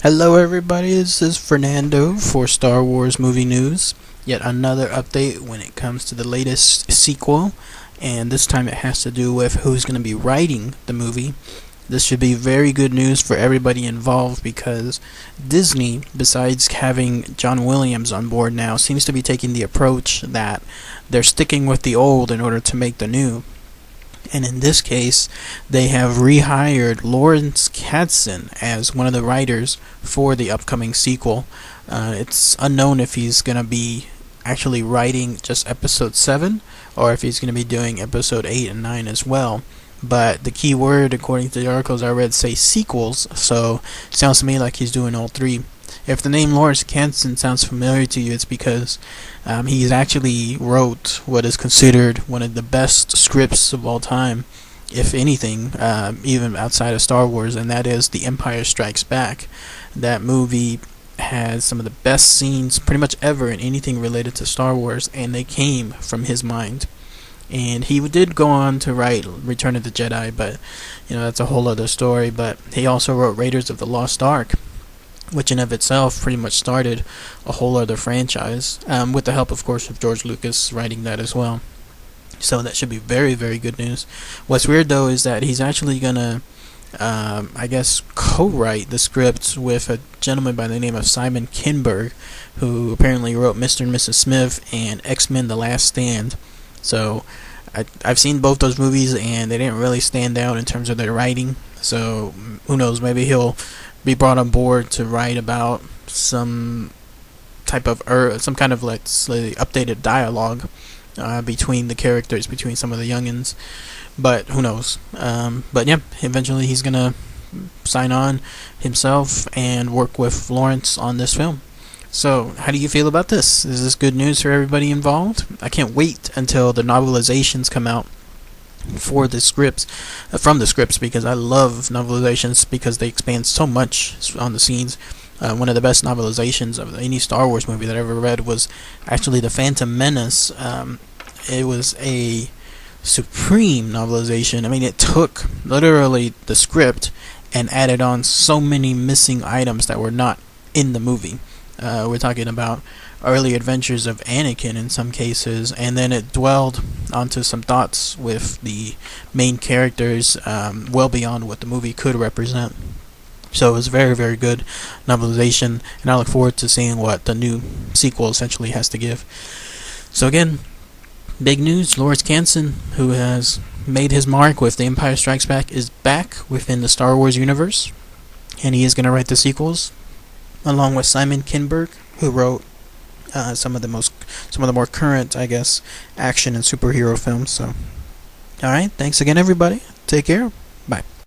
Hello everybody, this is Fernando for Star Wars Movie News. Yet another update when it comes to the latest sequel, and this time it has to do with who's going to be writing the movie. This should be very good news for everybody involved because Disney, besides having John Williams on board now, seems to be taking the approach that they're sticking with the old in order to make the new. And in this case, they have rehired Lawrence Kasdan as one of the writers for the upcoming sequel. It's unknown if he's going to be actually writing just episode 7 or if he's going to be doing episode 8 and 9 as well. But the key word, according to the articles I read, say sequels, so it sounds to me like he's doing all three. If the name Lawrence Kasdan sounds familiar to you, it's because he's actually wrote what is considered one of the best scripts of all time, if anything, even outside of Star Wars, and that is The Empire Strikes Back. That movie has some of the best scenes pretty much ever in anything related to Star Wars, and they came from his mind. And he did go on to write Return of the Jedi, but that's a whole other story. But he also wrote Raiders of the Lost Ark, which in of itself pretty much started a whole other franchise, with the help, of course, of George Lucas writing that as well. So that should be very, very good news. What's weird, though, is that he's actually going to, co-write the script with a gentleman by the name of Simon Kinberg, who apparently wrote Mr. and Mrs. Smith and X-Men The Last Stand. So I've seen both those movies, and they didn't really stand out in terms of their writing. So who knows, maybe he'll be brought on board to write about some type of some kind of, let's say, updated dialogue between the characters, between some of the youngins. But who knows? But yeah, eventually he's gonna sign on himself and work with Lawrence on this film. So, how do you feel about this? Is this good news for everybody involved? I can't wait until the novelizations come out for the scripts, from the scripts, because I love novelizations because they expand so much on the scenes. One of the best novelizations of any Star Wars movie that I ever read was actually The Phantom Menace. It was a supreme novelization. I mean, it took literally the script and added on so many missing items that were not in the movie. We're talking about early adventures of Anakin in some cases, and then it dwelled onto some thoughts with the main characters well beyond what the movie could represent. So it was very, very good novelization, and I look forward to seeing what the new sequel essentially has to give. So again, big news, Lawrence Kasdan, who has made his mark with The Empire Strikes Back, is back within the Star Wars universe, and he is going to write the sequels, along with Simon Kinberg, who wrote some of the more current, I guess, action and superhero films. So, all right, thanks again, everybody. Take care.